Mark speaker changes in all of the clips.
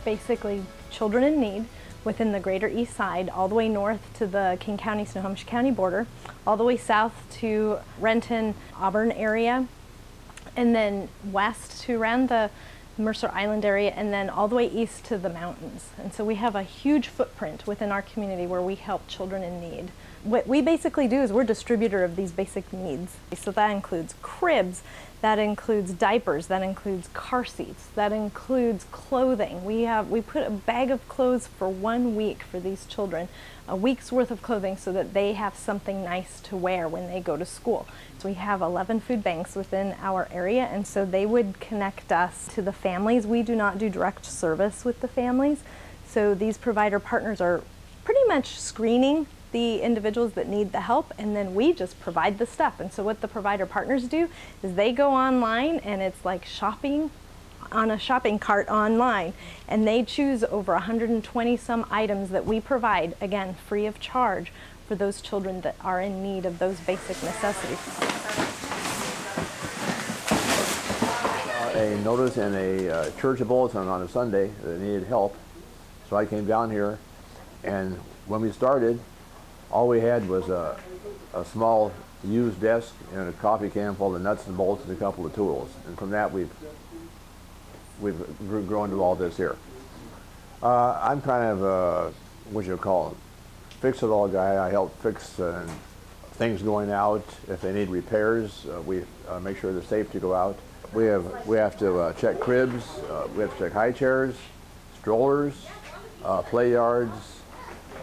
Speaker 1: basically children in need within the greater East Side, all the way north to the King County, Snohomish County border, all the way south to Renton, Auburn area, and then west to around the Mercer Island area, and then all the way east to the mountains. And so we have a huge footprint within our community where we help children in need. What we basically do is we're a distributor of these basic needs. So that includes cribs, that includes diapers, that includes car seats, that includes clothing. We put a bag of clothes for 1 week for these children, a week's worth of clothing, so that they have something nice to wear when they go to school. So we have 11 food banks within our area, and so they would connect us to the families. We do not do direct service with the families, so these provider partners are pretty much screening the individuals that need the help, and then we just provide the stuff. And so what the provider partners do is they go online, and it's like shopping on a shopping cart online, and they choose over 120 some items that we provide, again, free of charge, for those children that are in need of those basic necessities.
Speaker 2: A notice in a church bulletin on a Sunday that needed help, so I came down here, and when we started, all we had was a small used desk and a coffee can full of nuts and bolts and a couple of tools. And from that, we've grown to all this here. I'm kind of a, what you call it, fix-it-all guy. I help fix things going out. If they need repairs, we make sure they're safe to go out. We have to check cribs. We have to check high chairs, strollers, play yards.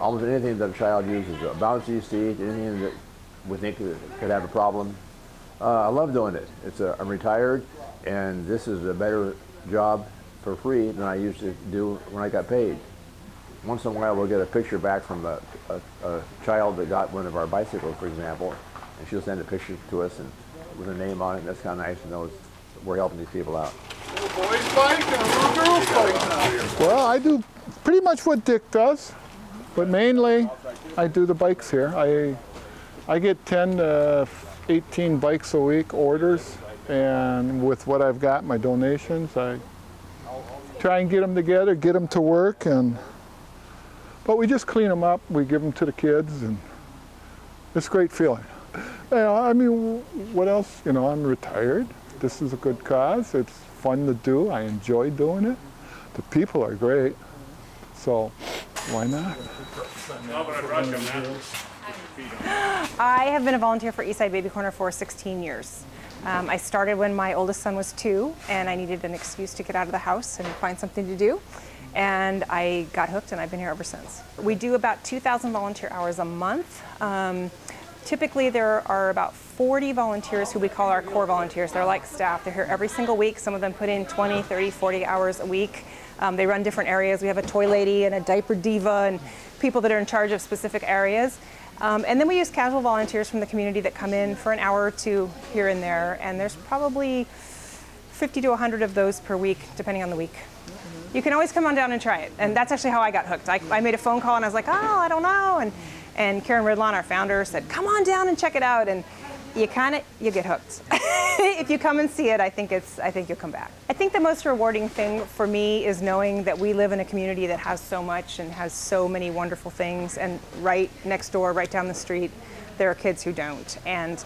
Speaker 2: Almost anything that a child uses, a bouncy seat, anything that we think could have a problem. I love doing it. I'm retired, and this is a better job for free than I used to do when I got paid. Once in a while we'll get a picture back from a child that got one of our bicycles, for example, and she'll send a picture to us and with a name on it, and that's kind of nice to know we're helping these people out.
Speaker 3: A little boy's bike and a little girl's bike now.
Speaker 4: Well, I do pretty much what Dick does. But mainly, I do the bikes here. I get 10 to 18 bikes a week orders, and with what I've got, my donations, I try and get them together, get them to work, but we just clean them up, we give them to the kids, and it's a great feeling. I mean, what else? You know, I'm retired. This is a good cause. It's fun to do. I enjoy doing it. The people are great, so why not?
Speaker 5: I have been a volunteer for Eastside Baby Corner for 16 years. I started when my oldest son was 2, and I needed an excuse to get out of the house and find something to do. And I got hooked, and I've been here ever since. We do about 2,000 volunteer hours a month. Typically, there are about 40 volunteers who we call our core volunteers. They're like staff. They're here every single week. Some of them put in 20, 30, 40 hours a week. They run different areas. We have a toy lady and a diaper diva and people that are in charge of specific areas. And then we use casual volunteers from the community that come in for an hour or two here and there. And there's probably 50 to 100 of those per week, depending on the week. You can always come on down and try it. And that's actually how I got hooked. I made a phone call and I was like, oh, I don't know. And Karen Ridlon, our founder, said, come on down and check it out. And you get hooked. If you come and see it, I think you'll come back. I think the most rewarding thing for me is knowing that we live in a community that has so much and has so many wonderful things, and right next door, right down the street, there are kids who don't. And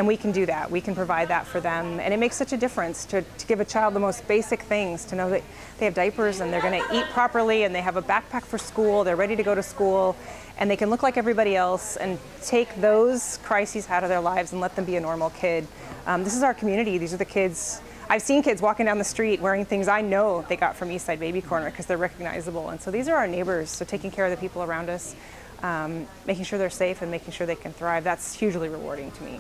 Speaker 5: we can do that. We can provide that for them. And it makes such a difference to give a child the most basic things, to know that they have diapers and they're going to eat properly and they have a backpack for school, they're ready to go to school, and they can look like everybody else, and take those crises out of their lives and let them be a normal kid. This is our community. These are the kids. I've seen kids walking down the street wearing things I know they got from Eastside Baby Corner because they're recognizable. And so these are our neighbors. So taking care of the people around us, making sure they're safe and making sure they can thrive, that's hugely rewarding to me.